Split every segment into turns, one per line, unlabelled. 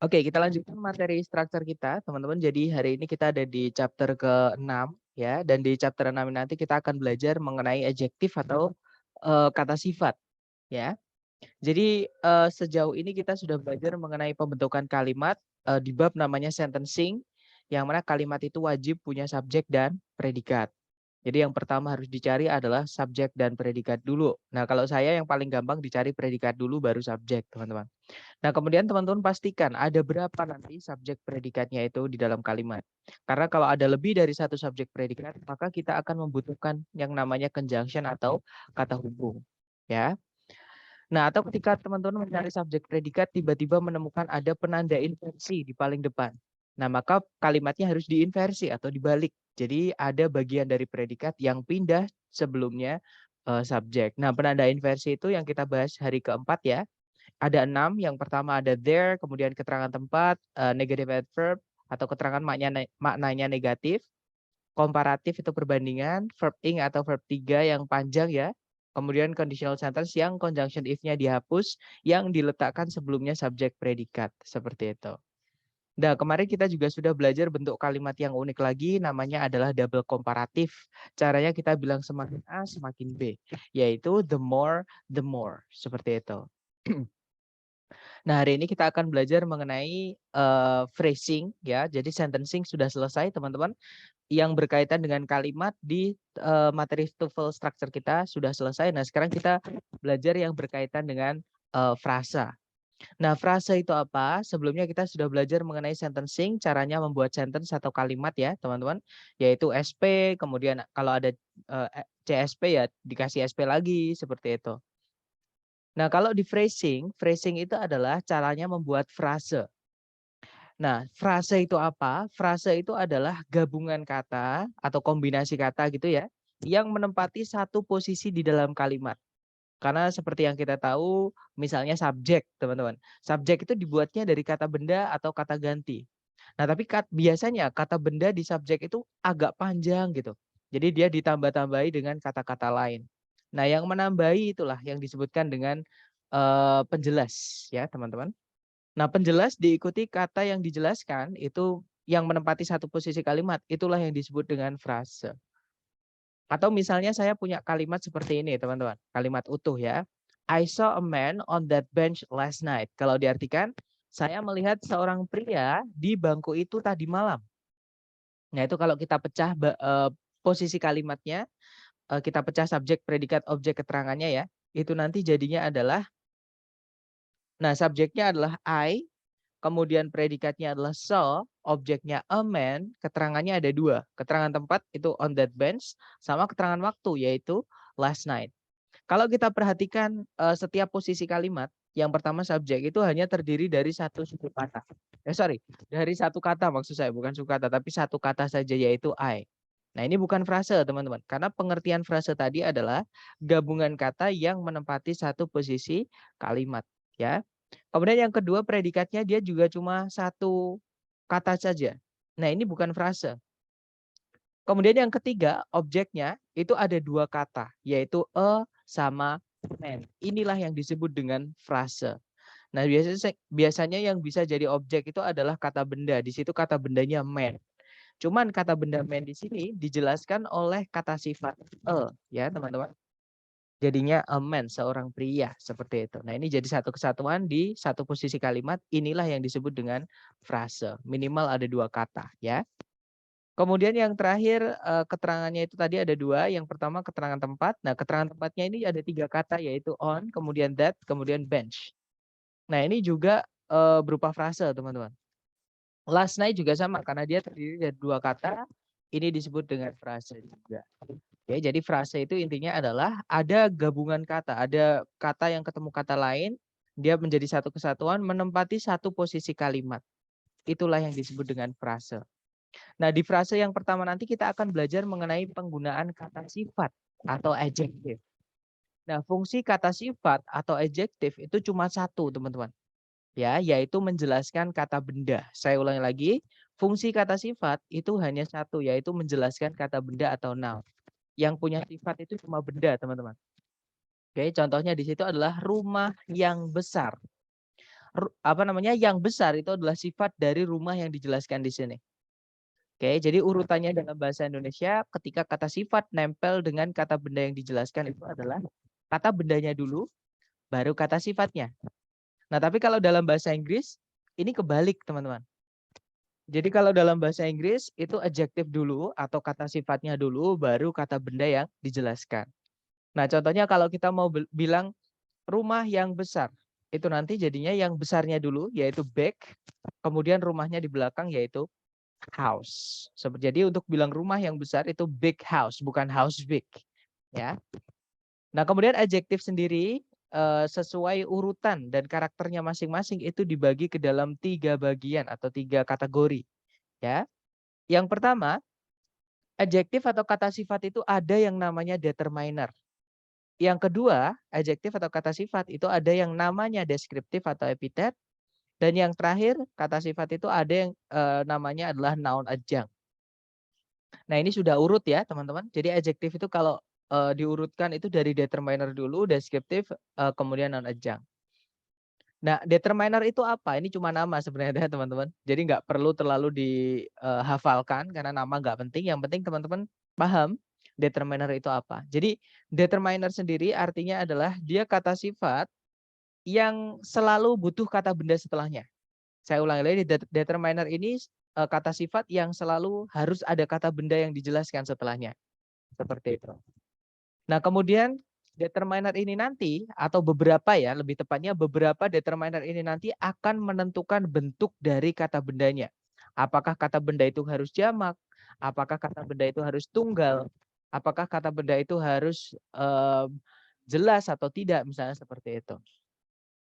Oke, kita lanjutkan materi struktur kita, teman-teman. Jadi hari ini kita ada di chapter ke-6 ya, dan di chapter 6 ini nanti kita akan belajar mengenai adjektif atau kata sifat ya. Jadi sejauh ini kita sudah belajar mengenai pembentukan kalimat di bab namanya sentencing, yang mana kalimat itu wajib punya subjek dan predikat. Jadi yang pertama harus dicari adalah subjek dan predikat dulu. Nah, kalau saya yang paling gampang dicari predikat dulu baru subjek, teman-teman. Nah, kemudian teman-teman pastikan ada berapa nanti subjek predikatnya itu di dalam kalimat. Karena kalau ada lebih dari satu subjek predikat, maka kita akan membutuhkan yang namanya conjunction atau kata hubung. Ya. Nah, atau ketika teman-teman mencari subjek predikat tiba-tiba menemukan ada penanda inversi di paling depan. Nah, maka kalimatnya harus diinversi atau dibalik. Jadi ada bagian dari predikat yang pindah sebelumnya subjek. Nah, penanda inversi itu yang kita bahas hari keempat ya. Ada 6. Yang pertama ada there, kemudian keterangan tempat, negative adverb atau keterangan maknanya negatif. Komparatif itu perbandingan, verb ing atau verb 3 yang panjang ya. Kemudian conditional sentence yang conjunction if-nya dihapus, yang diletakkan sebelumnya subjek predikat, seperti itu. Nah, kemarin kita juga sudah belajar bentuk kalimat yang unik lagi, namanya adalah double komparatif. Caranya kita bilang semakin A, semakin B, yaitu the more, seperti itu. Nah, hari ini kita akan belajar mengenai phrasing ya. Jadi sentencing sudah selesai, teman-teman. Yang berkaitan dengan kalimat di materi TOEFL structure kita sudah selesai. Nah, sekarang kita belajar yang berkaitan dengan frasa. Nah, frasa itu apa? Sebelumnya kita sudah belajar mengenai sentencing, caranya membuat sentence atau kalimat ya, teman-teman. Yaitu SP, kemudian kalau ada CSP ya dikasih SP lagi, seperti itu. Nah, kalau di phrasing, phrasing itu adalah caranya membuat frase. Nah, frase itu apa? Frase itu adalah gabungan kata atau kombinasi kata gitu ya, yang menempati satu posisi di dalam kalimat. Karena seperti yang kita tahu, misalnya subjek, teman-teman. Subjek itu dibuatnya dari kata benda atau kata ganti. Nah, tapi biasanya kata benda di subjek itu agak panjang gitu. Jadi dia ditambah-tambahi dengan kata-kata lain. Nah, yang menambahi itulah yang disebutkan dengan penjelas ya, teman-teman. Nah, penjelas diikuti kata yang dijelaskan itu yang menempati satu posisi kalimat, itulah yang disebut dengan frase. Atau misalnya saya punya kalimat seperti ini, teman-teman. Kalimat utuh ya. I saw a man on that bench last night. Kalau diartikan, saya melihat seorang pria di bangku itu tadi malam. Nah, itu kalau kita pecah posisi kalimatnya, kita pecah subjek, predikat, objek, keterangannya ya. Itu nanti jadinya adalah, nah subjeknya adalah I, kemudian predikatnya adalah saw, objeknya a man, keterangannya ada 2. Keterangan tempat itu on that bench, sama keterangan waktu yaitu last night. Kalau kita perhatikan setiap posisi kalimat, yang pertama subjek itu hanya terdiri dari satu suku kata. Dari satu kata maksud saya, bukan suku kata, tapi satu kata saja yaitu I. Nah, ini bukan frase, teman-teman. Karena pengertian frase tadi adalah gabungan kata yang menempati satu posisi kalimat, ya. Kemudian yang kedua predikatnya dia juga cuma satu kata saja. Nah, ini bukan frase. Kemudian yang ketiga objeknya itu ada 2 kata yaitu a sama man. Inilah yang disebut dengan frase. Nah, biasanya yang bisa jadi objek itu adalah kata benda. Di situ kata bendanya man. Cuman kata benda man di sini dijelaskan oleh kata sifat a ya, teman-teman. Jadinya a man, seorang pria, seperti itu. Nah, ini jadi satu kesatuan di satu posisi kalimat, inilah yang disebut dengan frase. Minimal ada 2 kata ya. Kemudian yang terakhir keterangannya itu tadi ada 2. Yang pertama keterangan tempat. Nah, keterangan tempatnya ini ada 3 kata yaitu on, kemudian that, kemudian bench. Nah, ini juga berupa frase, teman-teman. Last night juga sama karena dia terdiri dari 2 kata. Ini disebut dengan frase juga. Ya, jadi frase itu intinya adalah ada gabungan kata, ada kata yang ketemu kata lain, dia menjadi satu kesatuan menempati satu posisi kalimat. Itulah yang disebut dengan frase. Nah, di frase yang pertama nanti kita akan belajar mengenai penggunaan kata sifat atau adjektif. Nah, fungsi kata sifat atau adjektif itu cuma satu, teman-teman. Ya, yaitu menjelaskan kata benda. Saya ulangi lagi, fungsi kata sifat itu hanya satu, yaitu menjelaskan kata benda atau noun. Yang punya sifat itu cuma benda, teman-teman. Oke, contohnya di situ adalah rumah yang besar. yang besar itu adalah sifat dari rumah yang dijelaskan di sini. Oke, jadi urutannya dalam bahasa Indonesia ketika kata sifat nempel dengan kata benda yang dijelaskan itu adalah kata bendanya dulu, baru kata sifatnya. Nah, tapi kalau dalam bahasa Inggris ini kebalik, teman-teman. Jadi kalau dalam bahasa Inggris itu adjektif dulu atau kata sifatnya dulu, baru kata benda yang dijelaskan. Nah, contohnya kalau kita mau bilang rumah yang besar, itu nanti jadinya yang besarnya dulu yaitu big, kemudian rumahnya di belakang yaitu house. Jadi untuk bilang rumah yang besar itu big house, bukan house big, ya. Nah, kemudian adjektif sendiri sesuai urutan dan karakternya masing-masing itu dibagi ke dalam 3 bagian atau 3 kategori, ya. Yang pertama, adjektif atau kata sifat itu ada yang namanya determiner. Yang kedua, adjektif atau kata sifat itu ada yang namanya deskriptif atau epitet. Dan yang terakhir, kata sifat itu ada yang namanya adalah noun adjunct. Nah, ini sudah urut ya, teman-teman. Jadi adjektif itu kalau diurutkan itu dari determiner dulu, deskriptif, kemudian noun adjunct. Nah, determiner itu apa? Ini cuma nama sebenarnya teman-teman. Jadi nggak perlu terlalu dihafalkan karena nama nggak penting. Yang penting teman-teman paham determiner itu apa. Jadi determiner sendiri artinya adalah dia kata sifat yang selalu butuh kata benda setelahnya. Saya ulangi lagi, determiner ini kata sifat yang selalu harus ada kata benda yang dijelaskan setelahnya. Seperti itu. Nah, kemudian determiner ini nanti atau beberapa ya, lebih tepatnya beberapa determiner ini nanti akan menentukan bentuk dari kata bendanya. Apakah kata benda itu harus jamak? Apakah kata benda itu harus tunggal? Apakah kata benda itu harus jelas atau tidak, misalnya seperti itu.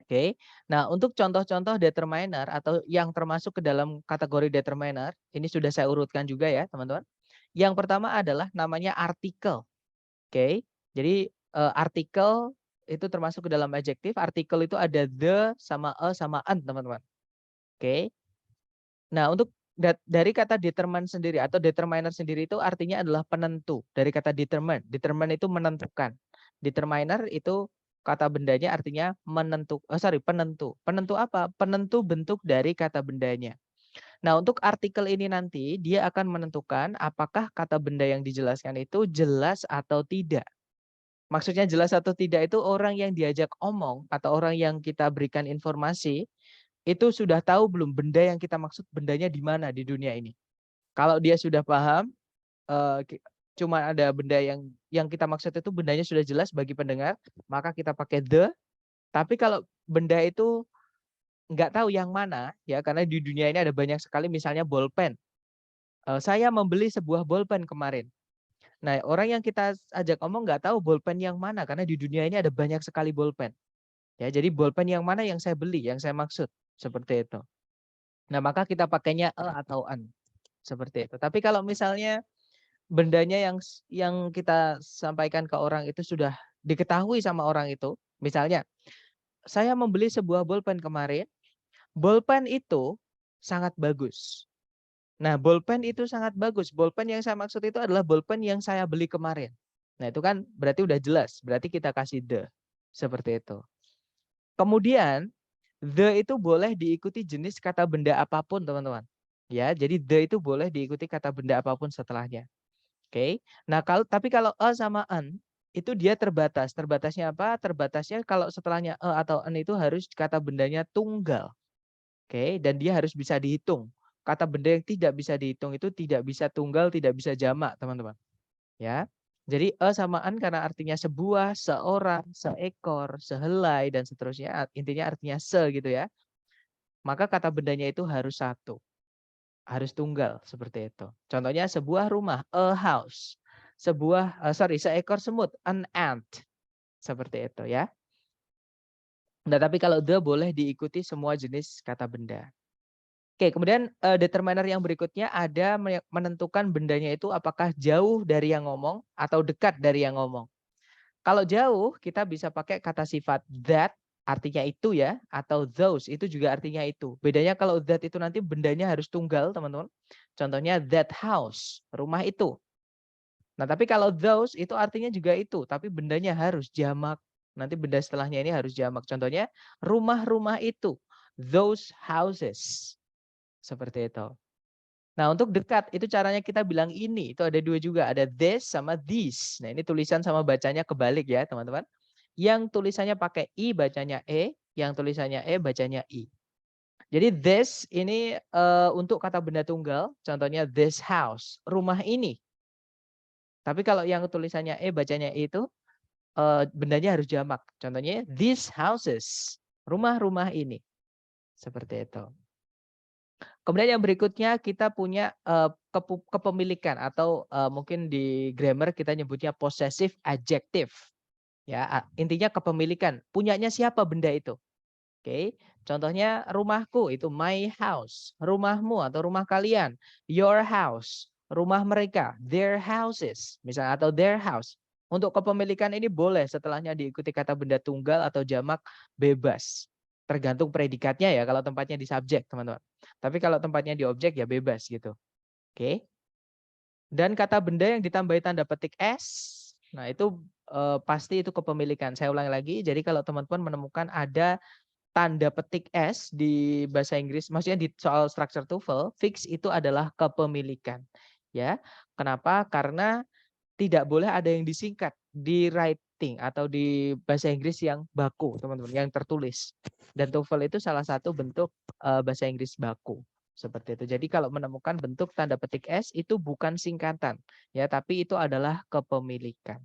Oke. Nah, untuk contoh-contoh determiner atau yang termasuk ke dalam kategori determiner, ini sudah saya urutkan juga ya, teman-teman. Yang pertama adalah namanya artikel. Oke. Jadi artikel itu termasuk ke dalam adjektif. Artikel itu ada the sama a sama an, teman-teman. Oke. Nah, untuk dari kata determine sendiri atau determiner sendiri itu artinya adalah penentu. Dari kata determine. Determine itu menentukan. Determiner itu kata bendanya artinya penentu. Penentu apa? Penentu bentuk dari kata bendanya. Nah, untuk artikel ini nanti dia akan menentukan apakah kata benda yang dijelaskan itu jelas atau tidak. Maksudnya jelas atau tidak itu orang yang diajak omong atau orang yang kita berikan informasi itu sudah tahu belum benda yang kita maksud bendanya di mana di dunia ini. Kalau dia sudah paham, cuma ada benda yang kita maksud itu bendanya sudah jelas bagi pendengar, maka kita pakai the. Tapi kalau benda itu nggak tahu yang mana, ya karena di dunia ini ada banyak sekali misalnya bolpen. Saya membeli sebuah bolpen kemarin. Nah, orang yang kita ajak omong nggak tahu bolpen yang mana karena di dunia ini ada banyak sekali bolpen. Ya, jadi bolpen yang mana yang saya beli, yang saya maksud, seperti itu. Nah, maka kita pakainya a atau an, seperti itu. Tapi kalau misalnya bendanya yang kita sampaikan ke orang itu sudah diketahui sama orang itu, misalnya saya membeli sebuah bolpen kemarin, bolpen itu sangat bagus. Nah, bolpen itu sangat bagus. Bolpen yang saya maksud itu adalah bolpen yang saya beli kemarin. Nah, itu kan berarti udah jelas. Berarti kita kasih the. Seperti itu. Kemudian, the itu boleh diikuti jenis kata benda apapun, teman-teman. Ya, jadi the itu boleh diikuti kata benda apapun setelahnya. Oke. Nah, tapi kalau a sama an itu dia terbatas. Terbatasnya apa? Terbatasnya kalau setelahnya a atau an itu harus kata bendanya tunggal. Oke, dan dia harus bisa dihitung. Kata benda yang tidak bisa dihitung itu tidak bisa tunggal, tidak bisa jamak, teman-teman. Ya. Jadi samaan karena artinya sebuah, seorang, seekor, sehelai dan seterusnya. Intinya artinya gitu ya. Maka kata bendanya itu harus satu. Harus tunggal seperti itu. Contohnya sebuah rumah, a house. Seekor semut, an ant. Seperti itu ya. Nah, tapi kalau the boleh diikuti semua jenis kata benda. Oke, kemudian determiner yang berikutnya ada menentukan bendanya itu apakah jauh dari yang ngomong atau dekat dari yang ngomong. Kalau jauh kita bisa pakai kata sifat that artinya itu ya, atau those itu juga artinya itu. Bedanya kalau that itu nanti bendanya harus tunggal, teman-teman. Contohnya that house, rumah itu. Nah, tapi kalau those itu artinya juga itu, tapi bendanya harus jamak. Nanti benda setelahnya ini harus jamak. Contohnya rumah-rumah itu. those houses. Seperti itu. Nah, untuk dekat itu caranya kita bilang ini. Itu ada dua juga, ada this sama these. Nah, ini tulisan sama bacanya kebalik ya, teman-teman. Yang tulisannya pakai i bacanya e, yang tulisannya e bacanya i. Jadi this ini untuk kata benda tunggal, contohnya this house, rumah ini. Tapi kalau yang tulisannya e bacanya e itu bendanya harus jamak. Contohnya these houses, rumah-rumah ini. Seperti itu. Kemudian yang berikutnya kita punya kepemilikan atau mungkin di grammar kita nyebutnya possessive adjective. Ya, intinya kepemilikan. Punyanya siapa benda itu? Oke. Contohnya rumahku itu my house. Rumahmu atau rumah kalian, your house. Rumah mereka, their houses. Misalnya atau their house. Untuk kepemilikan ini boleh setelahnya diikuti kata benda tunggal atau jamak bebas. Tergantung predikatnya ya kalau tempatnya di subjek, teman-teman. Tapi kalau tempatnya di objek ya bebas gitu. Oke. Dan kata benda yang ditambahi tanda petik S, nah itu pasti itu kepemilikan. Saya ulangi lagi. Jadi kalau teman-teman menemukan ada tanda petik S di bahasa Inggris, maksudnya di soal structure TOEFL, fix itu adalah kepemilikan. Ya. Kenapa? Karena tidak boleh ada yang disingkat di writing atau di bahasa Inggris yang baku, teman-teman, yang tertulis. Dan TOEFL itu salah satu bentuk bahasa Inggris baku. Seperti itu. Jadi kalau menemukan bentuk tanda petik S itu bukan singkatan, ya, tapi itu adalah kepemilikan.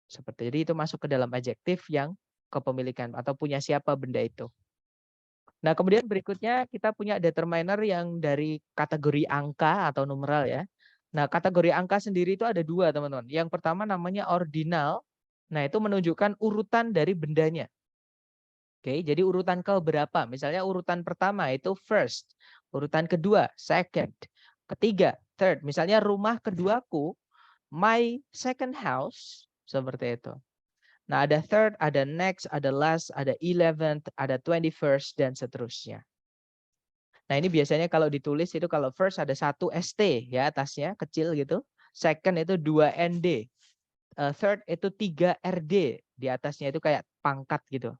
Seperti jadi itu masuk ke dalam adjektif yang kepemilikan atau punya siapa benda itu. Nah, kemudian berikutnya kita punya determiner yang dari kategori angka atau numeral ya. Nah, kategori angka sendiri itu ada dua, teman-teman. Yang pertama namanya ordinal. Nah, itu menunjukkan urutan dari bendanya. Oke, jadi urutan ke berapa? Misalnya urutan pertama itu first, urutan kedua second, ketiga third. Misalnya rumah keduaku, my second house, seperti itu. Nah, ada third, ada next, ada last, ada 11th, ada 21st, dan seterusnya. Nah, ini biasanya kalau ditulis itu kalau first ada 1 ST ya atasnya, kecil gitu. Second itu 2 ND. Third itu 3 RD. Di atasnya itu kayak pangkat gitu.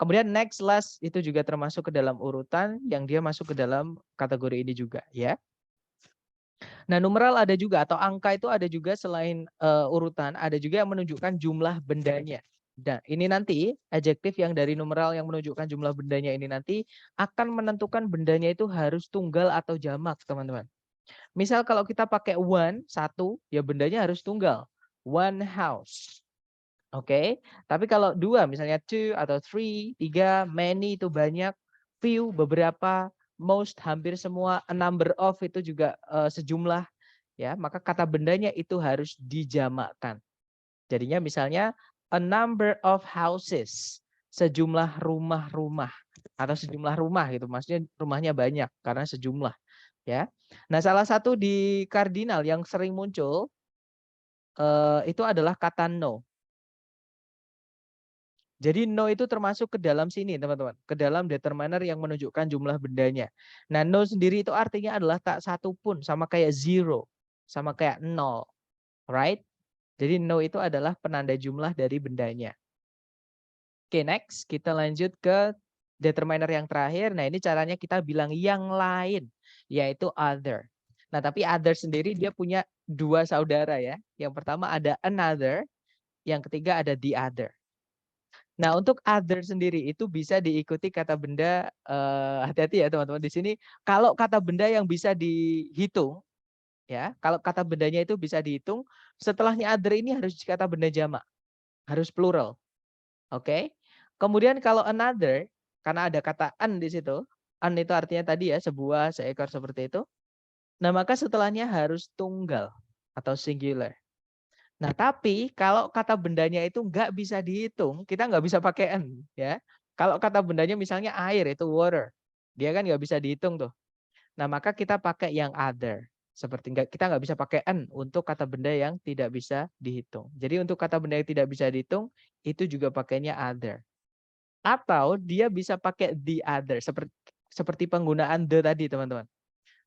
Kemudian next, last itu juga termasuk ke dalam urutan yang dia masuk ke dalam kategori ini juga ya. Nah, numeral ada juga atau angka itu ada juga selain urutan, ada juga yang menunjukkan jumlah bendanya. Nah, ini nanti adjektif yang dari numeral yang menunjukkan jumlah bendanya ini nanti akan menentukan bendanya itu harus tunggal atau jamak, teman-teman. Misal kalau kita pakai one, satu, ya bendanya harus tunggal. One house. Oke, tapi kalau dua misalnya two atau three, tiga, many itu banyak, few beberapa, most hampir semua, a number of itu juga sejumlah ya, maka kata bendanya itu harus dijamakkan. Jadinya misalnya a number of houses, sejumlah rumah-rumah atau sejumlah rumah gitu. Maksudnya rumahnya banyak karena sejumlah ya. Nah, salah satu di kardinal yang sering muncul itu adalah kata no. Jadi no itu termasuk ke dalam sini, teman-teman. Ke dalam determiner yang menunjukkan jumlah bendanya. Nah, no sendiri itu artinya adalah tak satu pun, sama kayak zero, sama kayak nol. Right? Jadi no itu adalah penanda jumlah dari bendanya. Oke, next kita lanjut ke determiner yang terakhir. Nah, ini caranya kita bilang yang lain, yaitu other. Nah, tapi other sendiri dia punya dua saudara ya. Yang pertama ada another, yang ketiga ada the other. Nah, untuk other sendiri itu bisa diikuti kata benda, hati-hati ya teman-teman di sini. Kalau kata benda yang bisa dihitung, ya, kalau kata bendanya itu bisa dihitung, setelahnya other ini harus kata benda jamak, harus plural. Oke. Kemudian kalau another, karena ada kata an di situ, an itu artinya tadi ya sebuah, seekor seperti itu. Nah, maka setelahnya harus tunggal atau singular. Nah, tapi kalau kata bendanya itu nggak bisa dihitung, kita nggak bisa pakai n, ya. Kalau kata bendanya misalnya air itu water, dia kan nggak bisa dihitung tuh. Nah, maka kita pakai yang other. Seperti kita nggak bisa pakai n untuk kata benda yang tidak bisa dihitung. Jadi untuk kata benda yang tidak bisa dihitung itu juga pakainya other. Atau dia bisa pakai the other seperti penggunaan the tadi, teman-teman.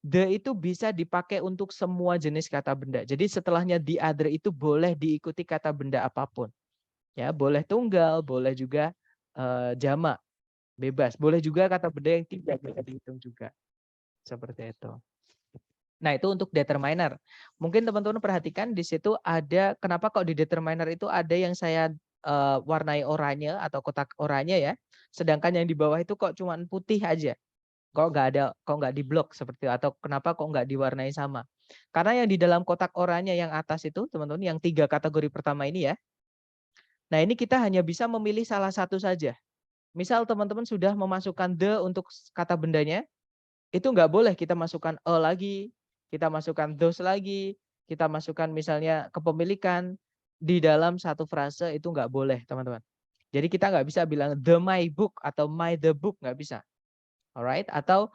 The itu bisa dipakai untuk semua jenis kata benda. Jadi setelahnya the other itu boleh diikuti kata benda apapun. Ya, boleh tunggal, boleh juga jamak. Bebas. Boleh juga kata benda yang tidak bisa dihitung juga. Seperti itu. Nah, itu untuk determiner. Mungkin teman-teman perhatikan di situ ada, kenapa kok di determiner itu ada yang saya warnai oranye atau kotak oranye ya. Sedangkan yang di bawah itu kok cuma putih aja. Kok nggak ada, kok nggak diblok seperti itu, atau kenapa kok nggak diwarnai sama. Karena yang di dalam kotak oranye yang atas itu, teman-teman, yang 3 kategori pertama ini ya. Nah, ini kita hanya bisa memilih salah satu saja. Misal teman-teman sudah memasukkan the untuk kata bendanya, itu nggak boleh kita masukkan a lagi, kita masukkan those lagi, kita masukkan misalnya kepemilikan di dalam satu frase, itu nggak boleh, teman-teman. Jadi kita nggak bisa bilang the my book atau my the book, nggak bisa. Alright, atau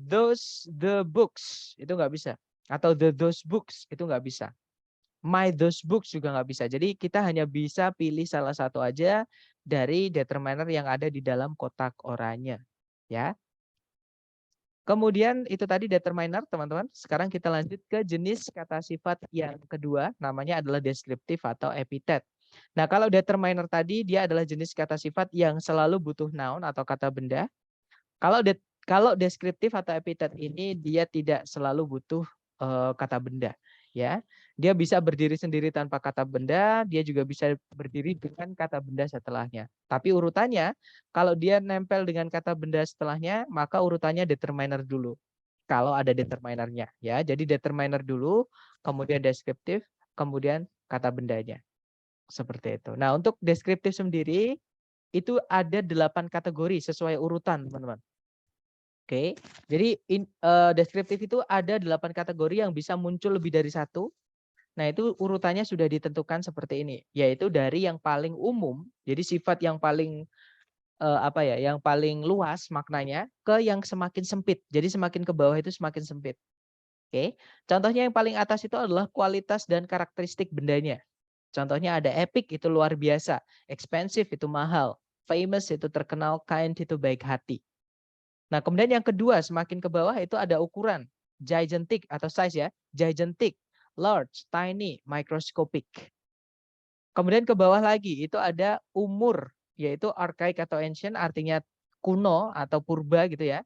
those the books, itu nggak bisa. Atau those books, itu nggak bisa. My those books juga nggak bisa. Jadi kita hanya bisa pilih salah satu aja dari determiner yang ada di dalam kotak oranye. Ya. Kemudian itu tadi determiner, teman-teman. Sekarang kita lanjut ke jenis kata sifat yang kedua, namanya adalah deskriptif atau epithet. Nah, kalau determiner tadi dia adalah jenis kata sifat yang selalu butuh noun atau kata benda. Kalau deskriptif atau epithet ini dia tidak selalu butuh kata benda, ya. Dia bisa berdiri sendiri tanpa kata benda, dia juga bisa berdiri dengan kata benda setelahnya. Tapi urutannya, kalau dia nempel dengan kata benda setelahnya, maka urutannya determiner dulu. Kalau ada determinernya, ya. Jadi determiner dulu, kemudian deskriptif, kemudian kata bendanya. Seperti itu. Nah, untuk deskriptif sendiri itu ada 8 kategori sesuai urutan, teman-teman. Oke, jadi deskriptif itu ada 8 kategori yang bisa muncul lebih dari satu. Nah, itu urutannya sudah ditentukan seperti ini, yaitu dari yang paling umum, jadi sifat yang paling yang paling luas maknanya ke yang semakin sempit. Jadi semakin ke bawah itu semakin sempit. Oke, contohnya yang paling atas itu adalah kualitas dan karakteristik bendanya. Contohnya ada epic, itu luar biasa, expensive itu mahal, famous itu terkenal, kind itu baik hati. Nah, kemudian yang kedua semakin ke bawah itu ada ukuran, gigantic atau size ya, gigantic, large, tiny, microscopic. Kemudian ke bawah lagi itu ada umur, yaitu archaic atau ancient, artinya kuno atau purba gitu ya.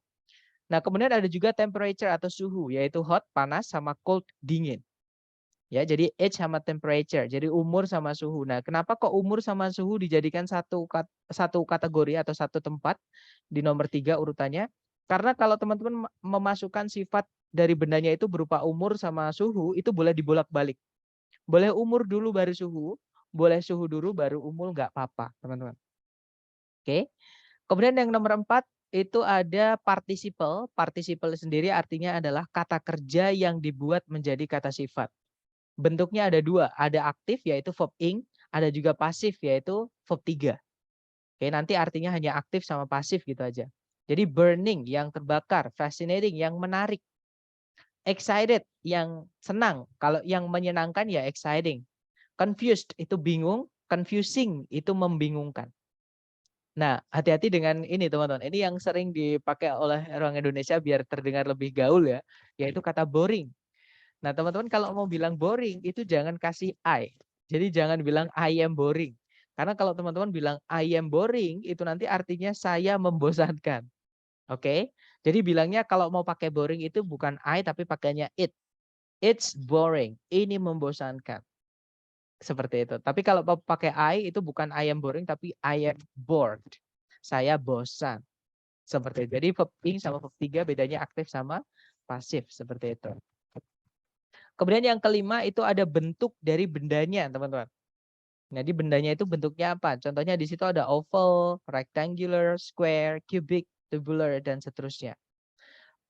Nah, kemudian ada juga temperature atau suhu, yaitu hot, panas, sama cold, dingin. Ya, jadi age sama temperature, jadi umur sama suhu. Nah, kenapa kok umur sama suhu dijadikan satu kategori atau satu tempat di nomor 3 urutannya? Karena kalau teman-teman memasukkan sifat dari bendanya itu berupa umur sama suhu, itu boleh dibolak-balik. Boleh umur dulu baru suhu, boleh suhu dulu baru umur, nggak apa-apa, teman-teman. Oke. Kemudian yang nomor 4 itu ada participle. Participle sendiri artinya adalah kata kerja yang dibuat menjadi kata sifat. Bentuknya ada 2, ada aktif yaitu verb ing, ada juga pasif yaitu verb 3. Oke, nanti artinya hanya aktif sama pasif gitu aja. Jadi burning yang terbakar, fascinating yang menarik, excited yang senang, kalau yang menyenangkan ya exciting. Confused itu bingung, confusing itu membingungkan. Nah, hati-hati dengan ini teman-teman. Ini yang sering dipakai oleh orang Indonesia biar terdengar lebih gaul ya, yaitu kata boring. Nah, teman-teman kalau mau bilang boring itu jangan kasih I. Jadi jangan bilang I am boring. Karena kalau teman-teman bilang I am boring itu nanti artinya saya membosankan. Oke? Jadi bilangnya kalau mau pakai boring itu bukan I tapi pakainya it. It's boring. Ini membosankan. Seperti itu. Tapi kalau mau pakai I itu bukan I am boring tapi I am bored. Saya bosan. Seperti itu. Jadi verb ing sama verb 3 bedanya aktif sama pasif seperti itu. Kemudian yang kelima itu ada bentuk dari bendanya, teman-teman. Jadi bendanya itu bentuknya apa? Contohnya di situ ada oval, rectangular, square, cubic, tubular, dan seterusnya.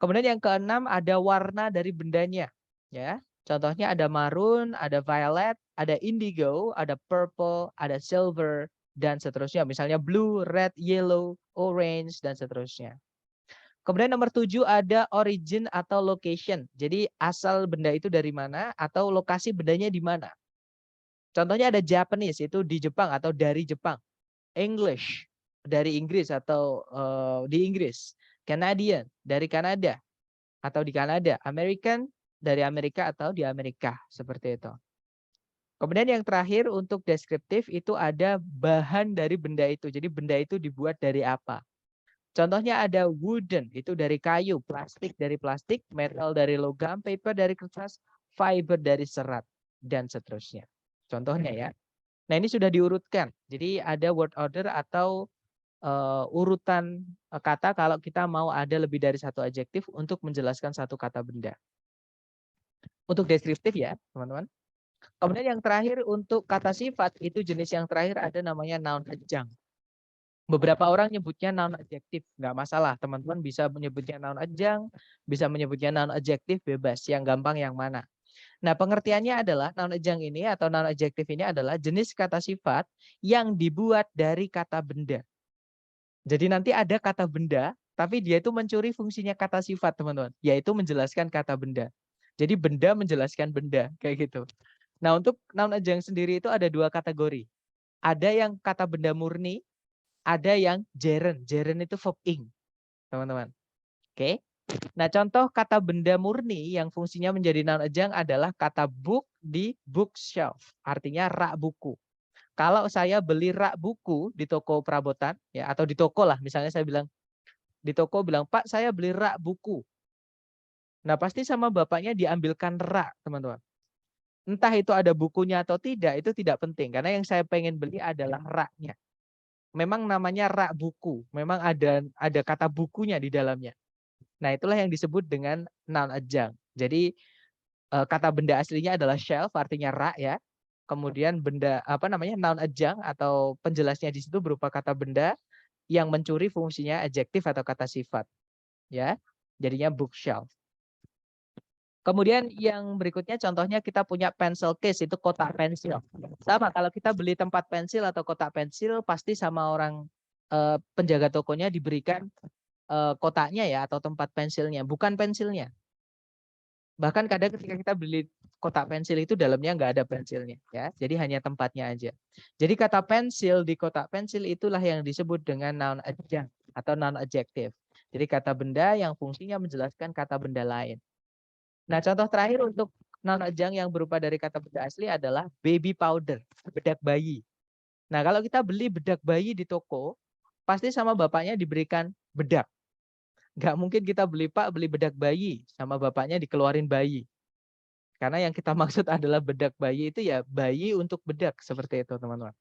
Kemudian yang keenam ada warna dari bendanya. Ya, contohnya ada maroon, ada violet, ada indigo, ada purple, ada silver, dan seterusnya. Misalnya blue, red, yellow, orange, dan seterusnya. Kemudian nomor 7 ada origin atau location. Jadi asal benda itu dari mana atau lokasi bendanya di mana. Contohnya ada Japanese itu di Jepang atau dari Jepang. English dari Inggris atau di Inggris. Canadian dari Kanada atau di Kanada. American dari Amerika atau di Amerika. Seperti itu. Kemudian yang terakhir untuk deskriptif itu ada bahan dari benda itu. Jadi benda itu dibuat dari apa? Contohnya ada wooden, itu dari kayu, plastik dari plastik, metal dari logam, paper dari kertas, fiber dari serat, dan seterusnya. Contohnya ya. Nah ini sudah diurutkan. Jadi ada word order atau urutan kata kalau kita mau ada lebih dari satu adjektif untuk menjelaskan satu kata benda. Untuk deskriptif ya, teman-teman. Kemudian yang terakhir untuk kata sifat itu jenis yang terakhir ada namanya noun adjunct. Beberapa orang nyebutnya noun adjektif, nggak masalah. Teman-teman bisa menyebutnya noun adjunct, bisa menyebutnya noun adjektif, bebas. Yang gampang yang mana. Nah, pengertiannya adalah noun adjunct ini atau noun adjektif ini adalah jenis kata sifat yang dibuat dari kata benda. Jadi nanti ada kata benda, tapi dia itu mencuri fungsinya kata sifat, teman-teman, yaitu menjelaskan kata benda. Jadi benda menjelaskan benda, kayak gitu. Nah, untuk noun adjunct sendiri itu ada dua kategori. Ada yang kata benda murni, ada yang gerund. Gerund itu verb ing, teman-teman. Oke. Nah, contoh kata benda murni yang fungsinya menjadi noun adjunct adalah kata book di bookshelf, artinya rak buku. Kalau saya beli rak buku di toko perabotan, ya atau di toko lah, misalnya saya bilang di toko bilang, "Pak, saya beli rak buku." Nah, pasti sama bapaknya diambilkan rak, teman-teman. Entah itu ada bukunya atau tidak, itu tidak penting. Karena yang saya pengen beli adalah raknya. Memang namanya rak buku. Memang ada kata bukunya di dalamnya. Nah, itulah yang disebut dengan noun adjunct. Jadi kata benda aslinya adalah shelf, artinya rak ya. Kemudian benda apa namanya noun adjunct atau penjelasnya di situ berupa kata benda yang mencuri fungsinya adjektif atau kata sifat. Ya, jadinya bookshelf. Kemudian yang berikutnya contohnya kita punya pencil case, itu kotak pensil. Sama kalau kita beli tempat pensil atau kotak pensil pasti sama orang penjaga tokonya diberikan kotaknya ya atau tempat pensilnya, bukan pensilnya. Bahkan kadang ketika kita beli kotak pensil itu dalamnya nggak ada pensilnya ya. Jadi hanya tempatnya aja. Jadi kata pensil di kotak pensil itulah yang disebut dengan noun adjunct atau noun adjective. Jadi kata benda yang fungsinya menjelaskan kata benda lain. Nah, contoh terakhir untuk noun adjunct yang berupa dari kata benda asli adalah baby powder, bedak bayi. Nah, kalau kita beli bedak bayi di toko, pasti sama bapaknya diberikan bedak. Nggak mungkin kita beli, Pak, beli bedak bayi, sama bapaknya dikeluarin bayi. Karena yang kita maksud adalah bedak bayi itu ya bayi untuk bedak, seperti itu, teman-teman.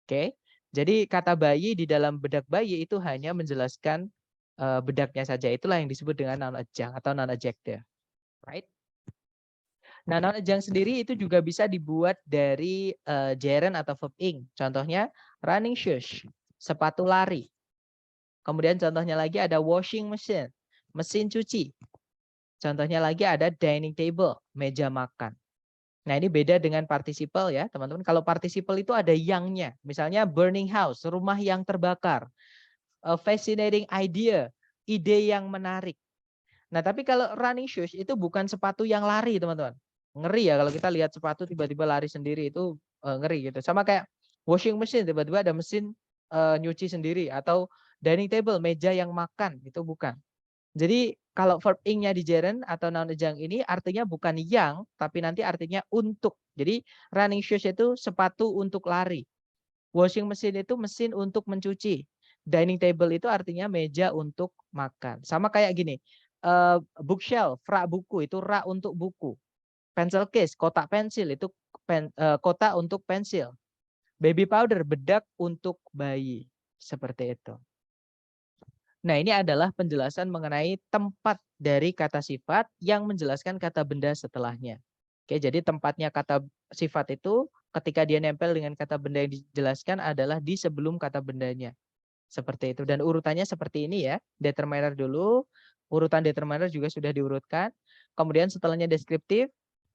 Oke, jadi kata bayi di dalam bedak bayi itu hanya menjelaskan bedaknya saja. Itulah yang disebut dengan noun adjunct atau noun adjective. Right? Nah, noun adjunct sendiri itu juga bisa dibuat dari gerund atau verb ing. Contohnya running shoes, sepatu lari. Kemudian contohnya lagi ada washing machine, mesin cuci. Contohnya lagi ada dining table, meja makan. Nah, ini beda dengan participle ya, teman-teman. Kalau participle itu ada yang-nya. Misalnya burning house, rumah yang terbakar. A fascinating idea, ide yang menarik. Nah, tapi kalau running shoes itu bukan sepatu yang lari, teman-teman. Ngeri ya kalau kita lihat sepatu tiba-tiba lari sendiri itu ngeri gitu. Sama kayak washing machine tiba-tiba ada mesin nyuci sendiri atau dining table meja yang makan itu bukan. Jadi kalau verb ing-nya di gerund atau noun adjunct ini artinya bukan yang tapi nanti artinya untuk. Jadi running shoes itu sepatu untuk lari. Washing machine itu mesin untuk mencuci. Dining table itu artinya meja untuk makan. Sama kayak gini. Bookshelf, rak buku itu rak untuk buku. Pencil case, kotak pensil itu kotak untuk pensil. Baby powder, bedak untuk bayi. Seperti itu. Nah, ini adalah penjelasan mengenai tempat dari kata sifat yang menjelaskan kata benda setelahnya. Oke, jadi tempatnya kata sifat itu ketika dia nempel dengan kata benda yang dijelaskan adalah di sebelum kata bendanya. Seperti itu. Dan urutannya seperti ini ya. Determiner dulu, urutan determiner juga sudah diurutkan. Kemudian setelahnya deskriptif,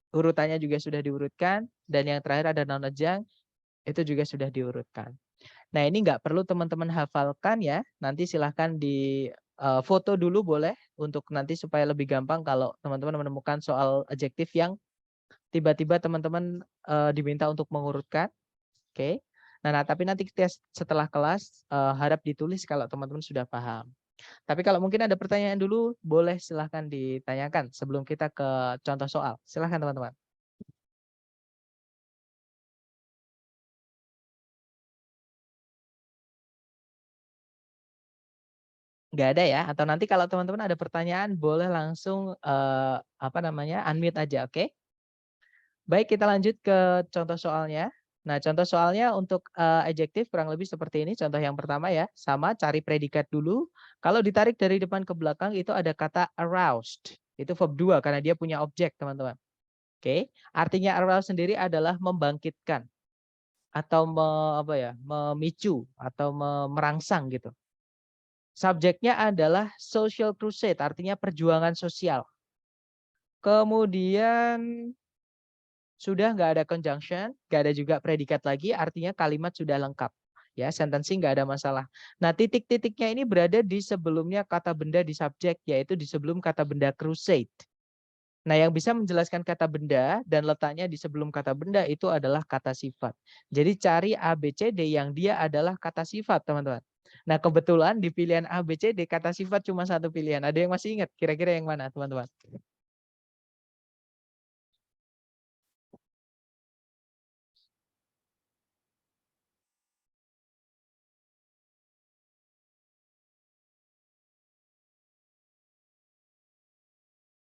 urutannya juga sudah diurutkan. Dan yang terakhir ada noun adjunct, itu juga sudah diurutkan. Nah, ini nggak perlu teman-teman hafalkan ya. Nanti silahkan di foto dulu boleh untuk nanti supaya lebih gampang kalau teman-teman menemukan soal adjektif yang tiba-tiba teman-teman diminta untuk mengurutkan. Oke. Nah, tapi nanti setelah kelas harap ditulis kalau teman-teman sudah paham. Tapi kalau mungkin ada pertanyaan dulu, boleh silahkan ditanyakan sebelum kita ke contoh soal. Silahkan teman-teman. Nggak ada ya? Atau nanti kalau teman-teman ada pertanyaan boleh langsung unmute aja, oke? Baik, kita lanjut ke contoh soalnya. Nah, contoh soalnya untuk adjektif kurang lebih seperti ini. Contoh yang pertama ya, sama cari predikat dulu. Kalau ditarik dari depan ke belakang itu ada kata aroused. Itu verb 2 karena dia punya objek, teman-teman. Oke, artinya aroused sendiri adalah membangkitkan atau memicu atau merangsang gitu. Subjeknya adalah social crusade, artinya perjuangan sosial. Kemudian sudah nggak ada conjunction, nggak ada juga predikat lagi, artinya kalimat sudah lengkap. Ya, sentencing nggak ada masalah. Nah, titik-titiknya ini berada di sebelumnya kata benda di subjek, yaitu di sebelum kata benda crusade. Nah, yang bisa menjelaskan kata benda dan letaknya di sebelum kata benda itu adalah kata sifat. Jadi cari A, B, C, D yang dia adalah kata sifat, teman-teman. Nah, kebetulan di pilihan A, B, C, D kata sifat cuma satu pilihan. Ada yang masih ingat kira-kira yang mana, teman-teman?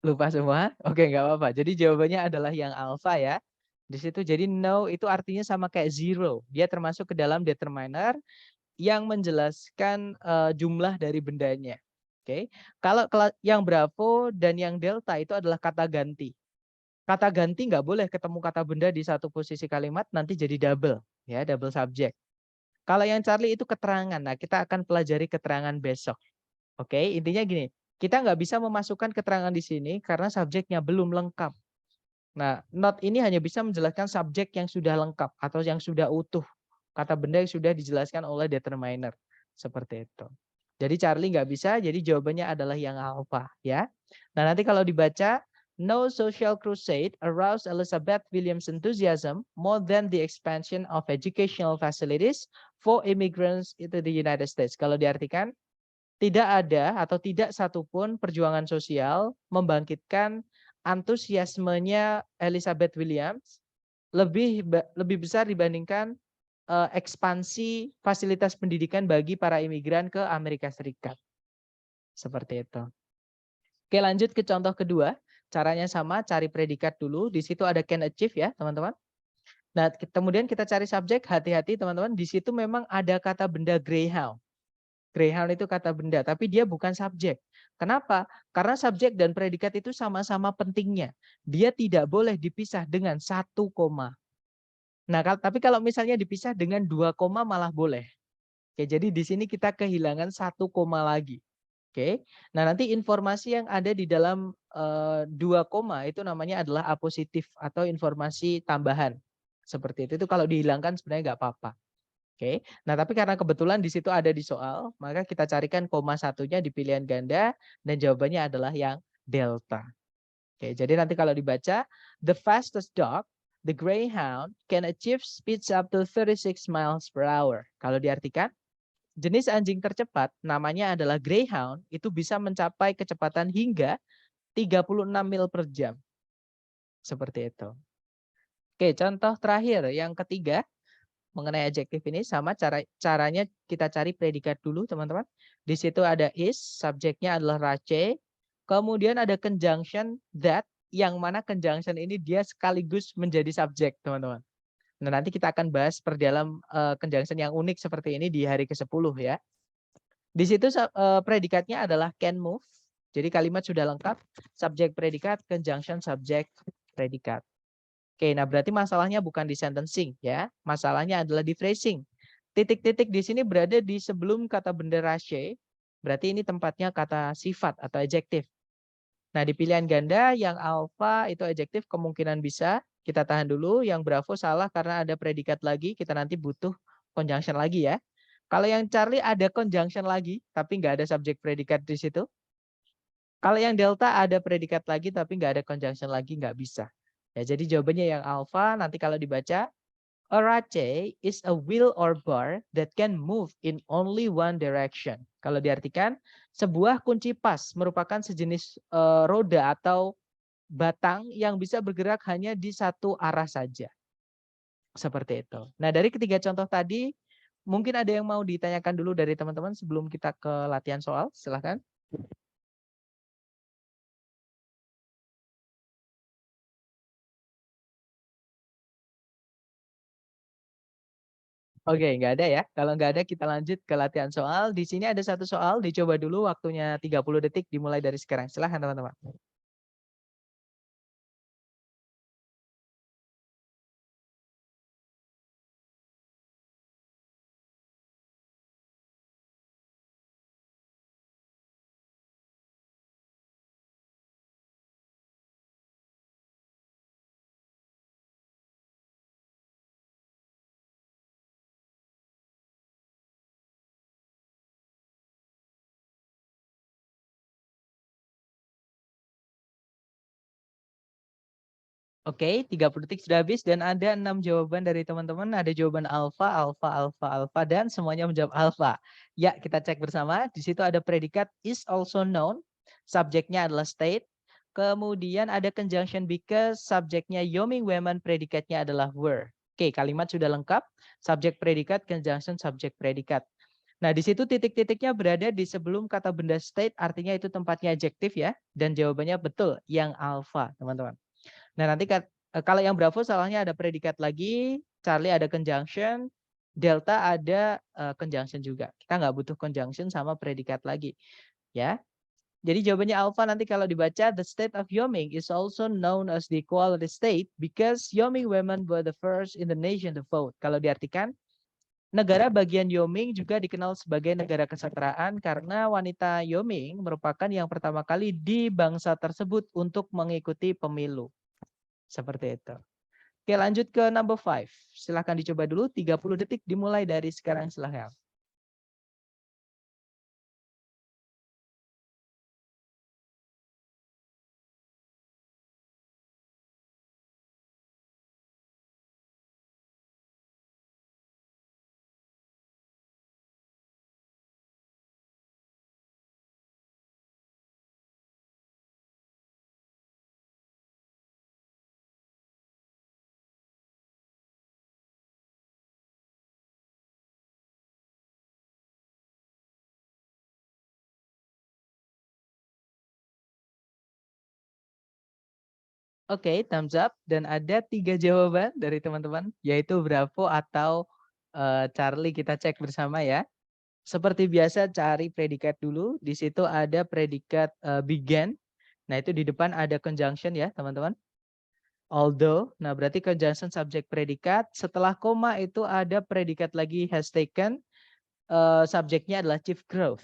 Lupa semua? Oke, nggak apa-apa. Jadi jawabannya adalah yang alpha ya. Di situ jadi no itu artinya sama kayak zero. Dia termasuk ke dalam determiner yang menjelaskan jumlah dari bendanya. Oke. Kalau yang bravo dan yang delta itu adalah kata ganti. Kata ganti nggak boleh ketemu kata benda di satu posisi kalimat, nanti jadi double. Ya, double subject. Kalau yang Charlie itu keterangan. Nah, kita akan pelajari keterangan besok. Oke, intinya gini. Kita nggak bisa memasukkan keterangan di sini karena subjeknya belum lengkap. Nah, not ini hanya bisa menjelaskan subjek yang sudah lengkap atau yang sudah utuh. Kata benda yang sudah dijelaskan oleh determiner. Seperti itu. Jadi Charlie nggak bisa, jadi jawabannya adalah yang alpha. Ya. Nah, nanti kalau dibaca, no social crusade aroused Elizabeth Williams' enthusiasm more than the expansion of educational facilities for immigrants into the United States. Kalau diartikan, tidak ada atau tidak satupun perjuangan sosial membangkitkan antusiasmenya Elizabeth Williams lebih besar dibandingkan ekspansi fasilitas pendidikan bagi para imigran ke Amerika Serikat. Seperti itu. Oke, lanjut ke contoh kedua. Caranya sama, cari predikat dulu. Di situ ada can achieve ya, teman-teman. Nah, kemudian kita cari subjek. Hati-hati, teman-teman. Di situ memang ada kata benda greyhound. Greyhound itu kata benda, tapi dia bukan subjek. Kenapa? Karena subjek dan predikat itu sama-sama pentingnya. Dia tidak boleh dipisah dengan satu koma. Nah, tapi kalau misalnya dipisah dengan 2 koma malah boleh. Oke, jadi di sini kita kehilangan 1 koma lagi. Oke. Nah, nanti informasi yang ada di dalam 2 koma itu namanya adalah apositif atau informasi tambahan. Seperti itu. Itu kalau dihilangkan sebenarnya nggak apa-apa. Oke. Nah, tapi karena kebetulan di situ ada di soal, maka kita carikan koma satunya di pilihan ganda dan jawabannya adalah yang delta. Oke, jadi nanti kalau dibaca, the fastest dog, the greyhound, can achieve speeds up to 36 miles per hour. Kalau diartikan, jenis anjing tercepat namanya adalah greyhound, itu bisa mencapai kecepatan hingga 36 mil per jam. Seperti itu. Oke, contoh terakhir yang ketiga mengenai adjektif ini sama caranya kita cari predikat dulu, teman-teman. Di situ ada is, subjeknya adalah race. Kemudian ada conjunction that, yang mana conjunction ini dia sekaligus menjadi subjek, teman-teman. Nah, nanti kita akan bahas perdalam conjunction yang unik seperti ini di hari ke-10 ya. Di situ predikatnya adalah can move. Jadi kalimat sudah lengkap, subjek predikat, conjunction subjek predikat. Oke, nah berarti masalahnya bukan di sentencing ya. Masalahnya adalah di phrasing. Titik-titik di sini berada di sebelum kata benda race. Berarti ini tempatnya kata sifat atau adjektif. Nah, di pilihan ganda yang alpha itu adjektif kemungkinan bisa. Kita tahan dulu. Yang bravo salah karena ada predikat lagi. Kita nanti butuh conjunction lagi ya. Kalau yang Charlie ada conjunction lagi, tapi nggak ada subjek predikat di situ. Kalau yang delta ada predikat lagi, tapi nggak ada conjunction lagi, nggak bisa. Ya, jadi jawabannya yang alpha nanti kalau dibaca, a race is a wheel or bar that can move in only one direction. Kalau diartikan, sebuah kunci pas merupakan sejenis roda atau batang yang bisa bergerak hanya di satu arah saja. Seperti itu. Nah, dari ketiga contoh tadi, Mungkin ada yang mau ditanyakan dulu dari teman-teman sebelum kita ke latihan soal, silahkan. Oke, nggak ada ya. Kalau nggak ada, kita lanjut ke latihan soal. Di sini ada satu soal, dicoba dulu waktunya 30 detik dimulai dari sekarang. Silahkan teman-teman. Oke, 30 detik sudah habis dan ada 6 jawaban dari teman-teman. Ada jawaban alfa, alfa, alfa, alfa, dan semuanya menjawab alfa. Ya, kita cek bersama. Di situ ada predikat is also known. Subjeknya adalah state. Kemudian ada conjunction because, subjeknya Yoming Women, predikatnya adalah were. Oke, kalimat sudah lengkap. Subjek predikat, conjunction, subjek predikat. Nah, di situ titik-titiknya berada di sebelum kata benda state, artinya itu tempatnya adjektif ya. Dan jawabannya betul, yang alfa, teman-teman. Nah, nanti kalau yang Bravo salahnya ada predikat lagi, Charlie ada conjunction, Delta ada conjunction juga. Kita nggak butuh conjunction sama predikat lagi, ya. Jadi jawabannya alpha nanti kalau dibaca, the state of Wyoming is also known as the equality state because Wyoming women were the first in the nation to vote. Kalau diartikan, negara bagian Wyoming juga dikenal sebagai negara kesetaraan karena wanita Wyoming merupakan yang pertama kali di bangsa tersebut untuk mengikuti pemilu. Seperti itu. Oke, lanjut ke number 5. Silahkan dicoba dulu, 30 detik dimulai dari sekarang, silahkan. Oke, thumbs up. Dan ada 3 jawaban dari teman-teman, yaitu Bravo atau Charlie. Kita cek bersama ya. Seperti biasa, cari predikat dulu. Di situ ada predikat began. Nah, itu di depan ada conjunction ya, teman-teman. Although, nah berarti conjunction subjek predikat. Setelah koma itu ada predikat lagi has taken. Subjeknya adalah chief growth.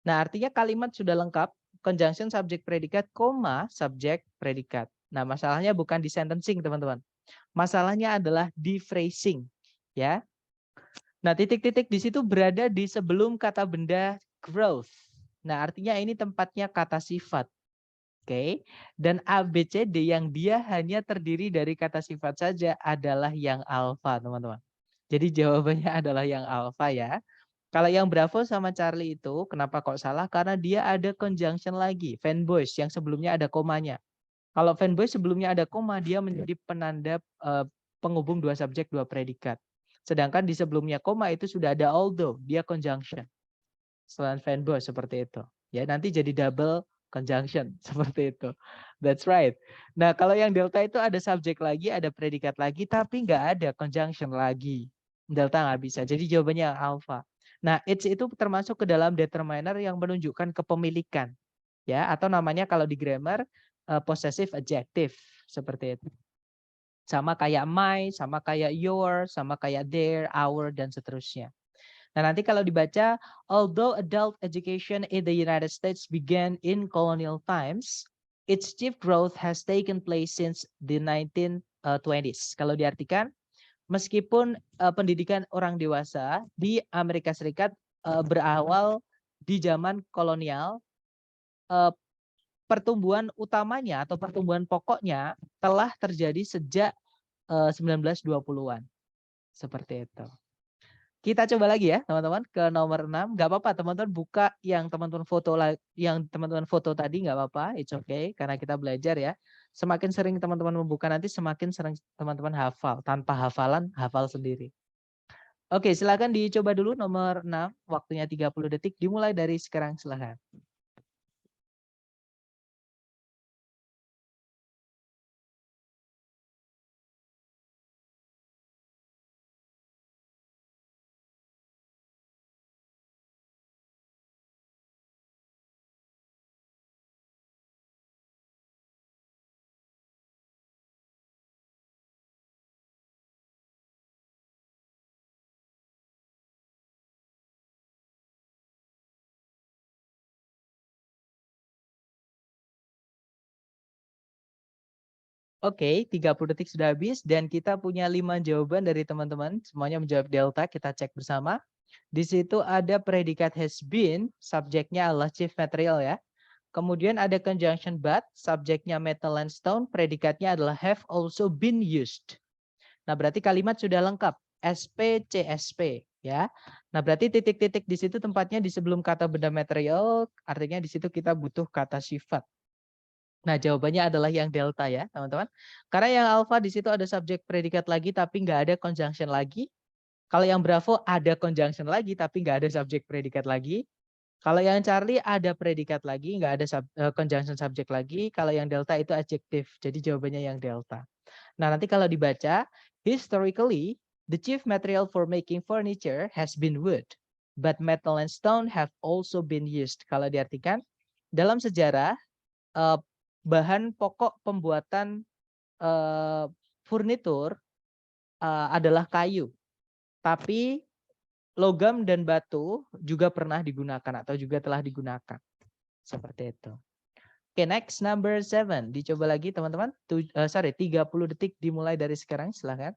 Nah, artinya kalimat sudah lengkap, conjunction subjek predikat, koma subjek predikat. Nah, masalahnya bukan di sentencing, teman-teman. Masalahnya adalah di phrasing, ya. Nah, titik-titik di situ berada di sebelum kata benda growth. Nah, artinya ini tempatnya kata sifat. Oke. Dan ABCD yang dia hanya terdiri dari kata sifat saja adalah yang alfa, teman-teman. Jadi jawabannya adalah yang alfa ya. Kalau yang Bravo sama Charlie itu kenapa kok salah? Karena dia ada conjunction lagi, fanboys yang sebelumnya ada komanya. Kalau fanboy sebelumnya ada koma, dia menjadi penanda penghubung dua subjek, dua predikat. Sedangkan di sebelumnya koma itu sudah ada although, dia conjunction. Selain fanboy seperti itu. Ya, nanti jadi double conjunction seperti itu. That's right. Nah, kalau yang delta itu ada subjek lagi, ada predikat lagi, tapi nggak ada conjunction lagi. Delta nggak bisa. Jadi jawabannya yang alpha. Nah, it's itu termasuk ke dalam determiner yang menunjukkan kepemilikan. Ya, atau namanya kalau di grammar possessive adjective seperti itu. Sama kayak my, sama kayak your, sama kayak their, our, dan seterusnya. Nah, nanti kalau dibaca, although adult education in the United States began in colonial times, its chief growth has taken place since the 1920s. Kalau diartikan, meskipun pendidikan orang dewasa di Amerika Serikat berawal di zaman kolonial, pertumbuhan utamanya atau pertumbuhan pokoknya telah terjadi sejak 1920-an. Seperti itu. Kita coba lagi ya, teman-teman, ke nomor 6. Nggak apa-apa, teman-teman buka yang teman-teman foto tadi nggak apa-apa, it's okay, karena kita belajar ya. Semakin sering teman-teman membuka nanti semakin sering teman-teman hafal. Tanpa hafalan, hafal sendiri. Oke, silakan dicoba dulu nomor 6, waktunya 30 detik, dimulai dari sekarang silakan. Oke, 30 detik sudah habis dan kita punya 5 jawaban dari teman-teman. Semuanya menjawab delta, kita cek bersama. Di situ ada predikat has been, subjeknya adalah chief material ya. Kemudian ada conjunction but, subjeknya metal and stone, predikatnya adalah have also been used. Nah, berarti kalimat sudah lengkap. SP, CSP ya. Nah, berarti titik-titik di situ tempatnya di sebelum kata benda material, artinya di situ kita butuh kata sifat. Nah, jawabannya adalah yang delta ya, teman-teman. Karena yang alpha di situ ada subjek predikat lagi tapi nggak ada conjunction lagi. Kalau yang bravo ada conjunction lagi tapi nggak ada subjek predikat lagi. Kalau yang Charlie ada predikat lagi, nggak ada conjunction subjek lagi. Kalau yang delta itu adjektif. Jadi jawabannya yang delta. Nah, nanti kalau dibaca, historically, the chief material for making furniture has been wood, but metal and stone have also been used. Kalau diartikan, dalam sejarah, eh, bahan pokok pembuatan furnitur adalah kayu. Tapi logam dan batu juga pernah digunakan atau juga telah digunakan. Seperti itu. Oke, next number 7. Dicoba lagi teman-teman. 30 detik dimulai dari sekarang. Silahkan.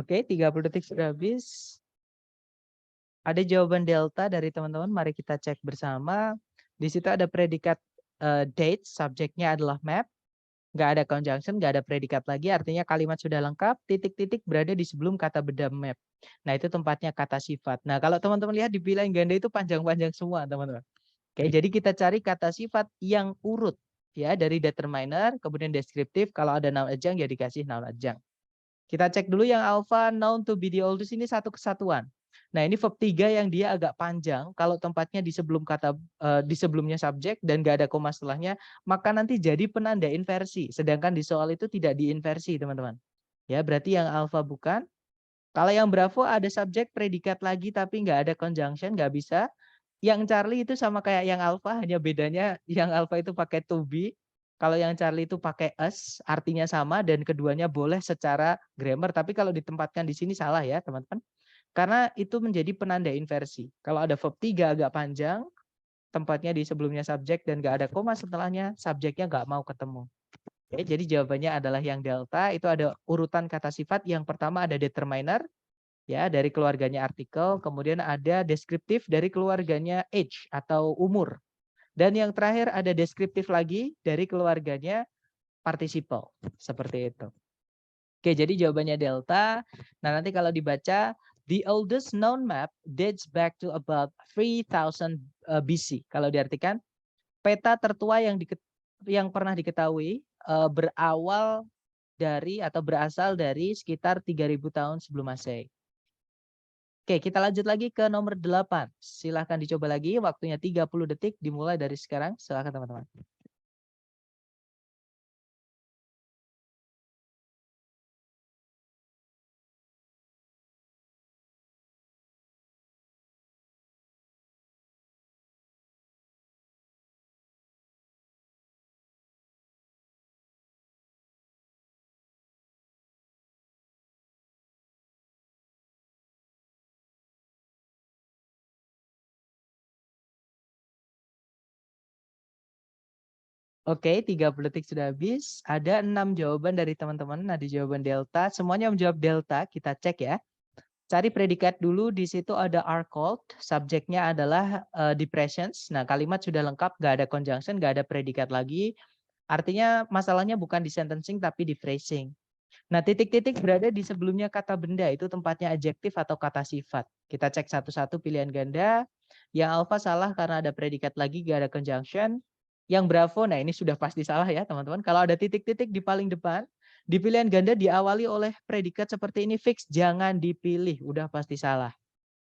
Oke, 30 detik sudah habis. Ada jawaban delta dari teman-teman. Mari kita cek bersama. Di situ ada predikat date, subjeknya adalah map. Nggak ada conjunction, nggak ada predikat lagi. Artinya kalimat sudah lengkap. Titik-titik berada di sebelum kata benda map. Nah, itu tempatnya kata sifat. Nah, kalau teman-teman lihat di pilihan ganda itu panjang-panjang semua, teman-teman. Oke, jadi kita cari kata sifat yang urut. Ya, dari determiner, kemudian deskriptif. Kalau ada noun adjunct, ya dikasih noun adjunct. Kita cek dulu yang alpha, noun to be the oldest ini satu kesatuan. Nah, ini verb 3 yang dia agak panjang. Kalau tempatnya di sebelum kata di sebelumnya subjek dan nggak ada koma setelahnya, maka nanti jadi penanda inversi. Sedangkan di soal itu tidak diinversi, teman-teman. Ya, berarti yang alpha bukan. Kalau yang bravo ada subjek predikat lagi tapi nggak ada conjunction, nggak bisa. Yang Charlie itu sama kayak yang alpha, hanya bedanya yang alpha itu pakai to be. Kalau yang Charlie itu pakai us, artinya sama dan keduanya boleh secara grammar. Tapi kalau ditempatkan di sini salah ya, teman-teman. Karena itu menjadi penanda inversi. Kalau ada verb 3 agak panjang, tempatnya di sebelumnya subjek dan nggak ada koma setelahnya, subjeknya nggak mau ketemu. Oke, jadi jawabannya adalah yang delta. Itu ada urutan kata sifat. Yang pertama ada determiner, ya dari keluarganya artikel, kemudian ada deskriptif dari keluarganya age atau umur. Dan yang terakhir ada deskriptif lagi dari keluarganya participle. Seperti itu. Oke, jadi jawabannya delta. Nah, nanti kalau dibaca, the oldest known map dates back to about 3000 BC. Kalau diartikan, peta tertua yang pernah diketahui berawal dari atau berasal dari sekitar 3000 tahun sebelum Masehi. Oke, kita lanjut lagi ke nomor 8. Silahkan dicoba lagi, waktunya 30 detik dimulai dari sekarang. Silahkan teman-teman. Oke, 30 detik sudah habis. Ada 6 jawaban dari teman-teman. Ada jawaban delta. Semuanya menjawab delta. Kita cek ya. Cari predikat dulu. Di situ ada are called. Subjeknya adalah depressions. Nah, kalimat sudah lengkap. Nggak ada conjunction, nggak ada predikat lagi. Artinya masalahnya bukan di sentencing tapi di phrasing. Nah, titik-titik berada di sebelumnya kata benda. Itu tempatnya adjektif atau kata sifat. Kita cek satu-satu pilihan ganda. Yang alpha salah karena ada predikat lagi, nggak ada conjunction. Yang bravo, nah ini sudah pasti salah ya teman-teman. Kalau ada titik-titik di paling depan, di pilihan ganda diawali oleh predikat seperti ini, fix, jangan dipilih. Udah pasti salah.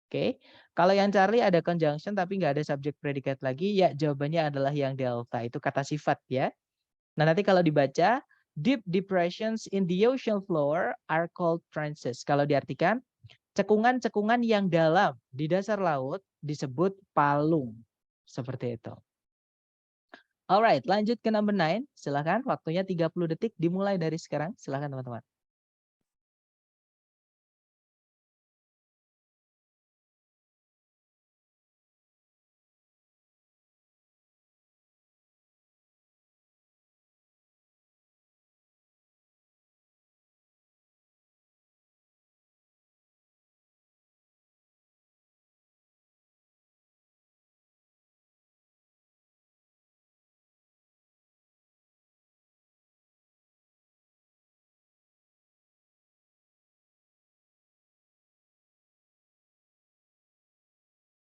Oke. Kalau yang Charlie ada conjunction tapi nggak ada subjek predikat lagi, ya jawabannya adalah yang delta. Itu kata sifat ya. Nah nanti kalau dibaca, deep depressions in the ocean floor are called trenches. Kalau diartikan, cekungan-cekungan yang dalam di dasar laut disebut palung. Seperti itu. Alright, lanjut ke number 9. Silakan, waktunya 30 detik dimulai dari sekarang. Silakan teman-teman.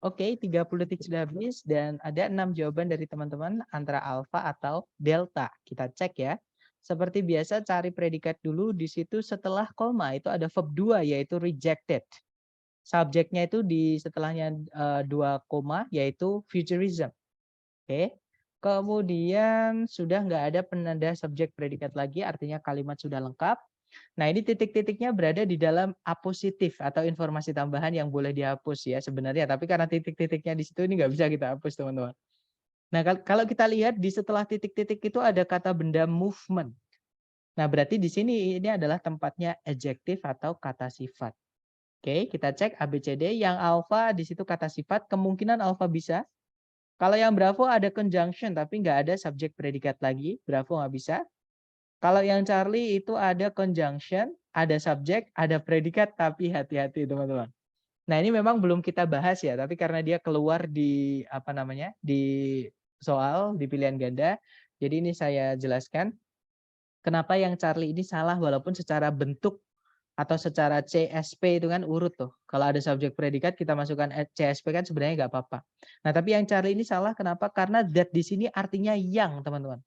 Oke, 30 detik sudah habis dan ada 6 jawaban dari teman-teman antara alfa atau delta. Kita cek ya. Seperti biasa cari predikat dulu, di situ setelah koma itu ada verb 2 yaitu rejected. Subjeknya itu di setelahnya 2 koma yaitu futurism. Oke. Kemudian sudah nggak ada penanda subjek predikat lagi, artinya kalimat sudah lengkap. Nah, ini titik-titiknya berada di dalam apositif atau informasi tambahan yang boleh dihapus ya sebenarnya. Tapi karena titik-titiknya di situ ini nggak bisa kita hapus teman-teman. Nah, kalau kita lihat di setelah titik-titik itu ada kata benda movement. Nah, berarti di sini ini adalah tempatnya adjektif atau kata sifat. Oke, kita cek ABCD. Yang alpha di situ kata sifat, kemungkinan alpha bisa. Kalau yang bravo ada conjunction tapi nggak ada subjek predikat lagi, bravo nggak bisa. Kalau yang Charlie itu ada conjunction, ada subjek, ada predikat, tapi hati-hati teman-teman. Nah ini memang belum kita bahas ya, tapi karena dia keluar di apa namanya di soal di pilihan ganda, jadi ini saya jelaskan kenapa yang Charlie ini salah walaupun secara bentuk atau secara CSP itu kan urut tuh. Kalau ada subjek predikat kita masukkan CSP kan sebenarnya nggak apa-apa. Nah tapi yang Charlie ini salah kenapa? Karena that di sini artinya yang teman-teman.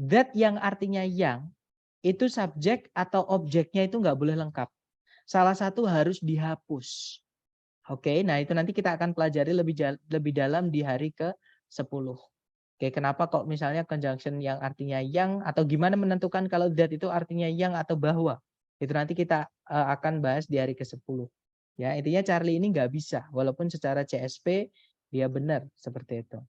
That yang artinya yang itu subjek atau objeknya itu nggak boleh lengkap. Salah satu harus dihapus. Oke, nah itu nanti kita akan pelajari lebih dalam di hari ke-10. Oke, kenapa kok misalnya conjunction yang artinya yang atau gimana menentukan kalau that itu artinya yang atau bahwa. Itu nanti kita akan bahas di hari ke-10. Ya, intinya Charlie ini nggak bisa walaupun secara CSP dia benar seperti itu.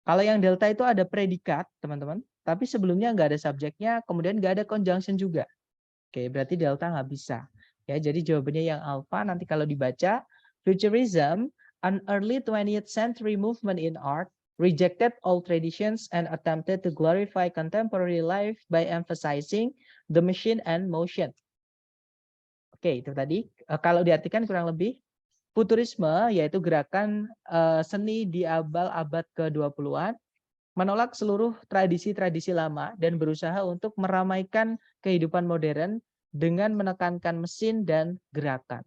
Kalau yang delta itu ada predikat, teman-teman, tapi sebelumnya nggak ada subjeknya, kemudian nggak ada conjunction juga. Oke, berarti delta nggak bisa. Ya, jadi jawabannya yang alpha nanti kalau dibaca, futurism, an early 20th century movement in art, rejected all traditions and attempted to glorify contemporary life by emphasizing the machine and motion. Oke, itu tadi. Kalau diartikan kurang lebih, futurisme yaitu gerakan seni di abad ke-20-an, menolak seluruh tradisi-tradisi lama dan berusaha untuk meramaikan kehidupan modern dengan menekankan mesin dan gerakan.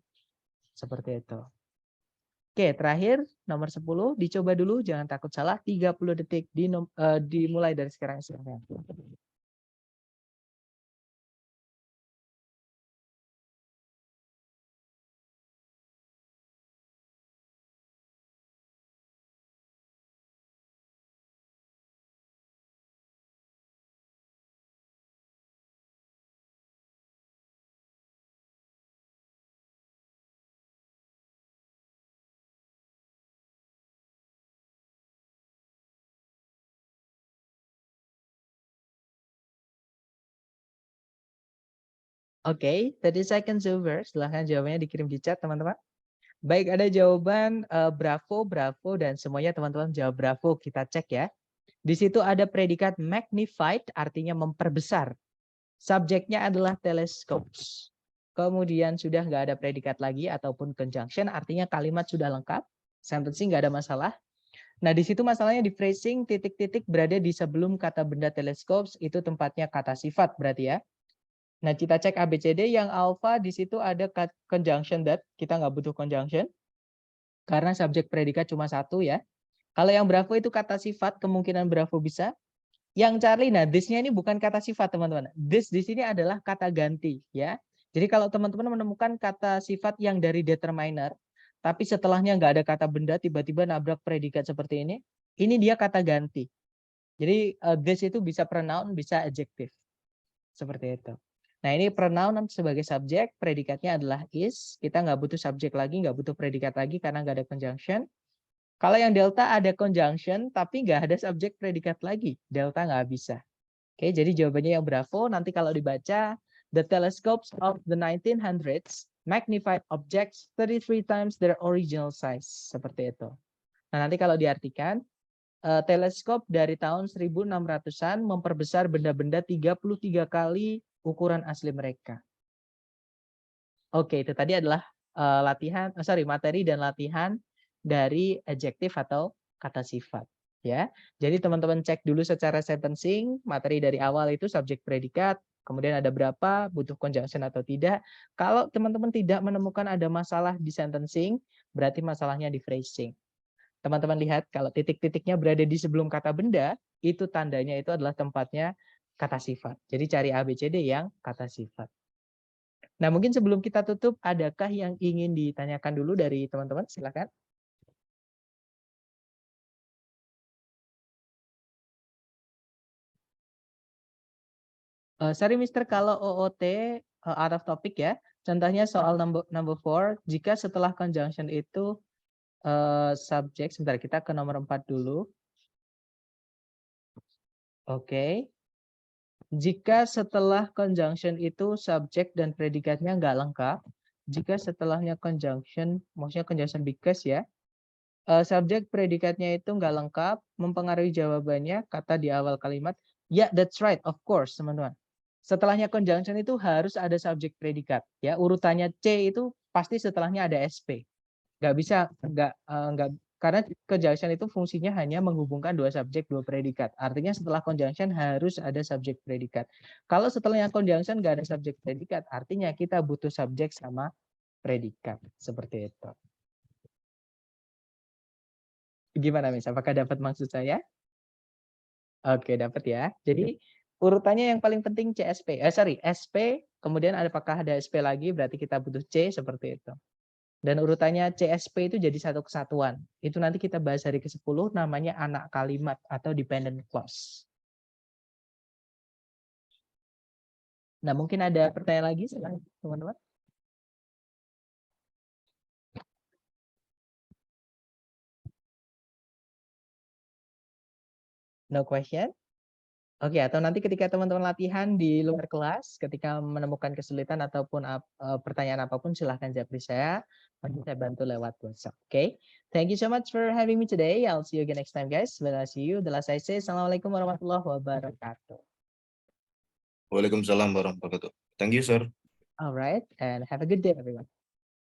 Seperti itu. Oke, terakhir nomor 10 dicoba dulu, jangan takut salah. 30 detik dimulai dari sekarang. Oke, 30 seconds over. Silahkan jawabannya dikirim di chat, teman-teman. Baik, ada jawaban bravo, bravo, dan semuanya teman-teman jawab bravo. Kita cek ya. Di situ ada predikat magnified, artinya memperbesar. Subjeknya adalah telescopes. Kemudian sudah nggak ada predikat lagi ataupun conjunction, artinya kalimat sudah lengkap. Sentencing nggak ada masalah. Nah, di situ masalahnya di phrasing, titik-titik berada di sebelum kata benda telescopes, itu tempatnya kata sifat berarti ya. Nah, kita cek ABCD yang alpha di situ ada conjunction that, kita nggak butuh conjunction. Karena subjek predikat cuma satu ya. Kalau yang Bravo itu kata sifat, kemungkinan Bravo bisa. Yang Charlie, nah this-nya ini bukan kata sifat teman-teman. This di sini adalah kata ganti ya. Jadi kalau teman-teman menemukan kata sifat yang dari determiner, tapi setelahnya nggak ada kata benda, tiba-tiba nabrak predikat seperti ini dia kata ganti. Jadi this itu bisa pronoun, bisa adjective. Seperti itu. Nah ini pronoun sebagai subjek, predikatnya adalah is. Kita nggak butuh subjek lagi, nggak butuh predikat lagi karena nggak ada conjunction. Kalau yang delta ada conjunction, tapi nggak ada subjek predikat lagi. Delta nggak bisa. Oke, jadi jawabannya yang Bravo. Nanti kalau dibaca, the telescopes of the 1900s magnified objects 33 times their original size. Seperti itu. Nah nanti kalau diartikan, teleskop dari tahun 1600-an memperbesar benda-benda 33 kali ukuran asli mereka. Oke, itu tadi adalah materi dan latihan dari adjektif atau kata sifat ya. Jadi teman-teman cek dulu secara sentencing, materi dari awal itu subjek predikat, kemudian ada berapa, butuh conjunction atau tidak. Kalau teman-teman tidak menemukan ada masalah di sentencing, berarti masalahnya di phrasing. Teman-teman lihat kalau titik-titiknya berada di sebelum kata benda, itu tandanya itu adalah tempatnya kata sifat. Jadi cari ABCD yang kata sifat. Nah, mungkin sebelum kita tutup, adakah yang ingin ditanyakan dulu dari teman-teman? Silakan. Sorry, Mister, kalau OOT out of topic ya. Contohnya soal number 4, jika setelah conjunction itu subjek, sebentar kita ke nomor 4 dulu. Oke. Jika setelah conjunction itu subjek dan predikatnya nggak lengkap, jika setelahnya conjunction, maksudnya conjunction because ya, subjek predikatnya itu nggak lengkap, mempengaruhi jawabannya, kata di awal kalimat, ya that's right, of course, teman-teman. Setelahnya conjunction itu harus ada subjek predikat, ya urutannya C itu pasti setelahnya ada SP. Nggak bisa, nggak karena conjunction itu fungsinya hanya menghubungkan dua subjek, dua predikat. Artinya setelah conjunction harus ada subjek predikat. Kalau setelahnya conjunction nggak ada subjek predikat, artinya kita butuh subjek sama predikat. Seperti itu. Gimana, Miss? Apakah dapat maksud saya? Oke, dapat ya. Jadi urutannya yang paling penting CSP. SP, kemudian apakah ada SP lagi, berarti kita butuh C, seperti itu. Dan urutannya CSP itu jadi satu kesatuan. Itu nanti kita bahas hari ke-10, namanya anak kalimat atau dependent clause. Nah, mungkin ada pertanyaan lagi, silakan teman-teman. No question? Oke, atau nanti ketika teman-teman latihan di luar kelas, ketika menemukan kesulitan ataupun pertanyaan apapun, silahkan japri saya. Nanti saya bantu lewat WhatsApp. Oke, thank you so much for having me today. I'll see you again next time, guys. When I see you, the last I say, Assalamualaikum warahmatullahi wabarakatuh.
Waalaikumsalam warahmatullahi wabarakatuh. Thank you, sir.
All right, and have a good day, everyone.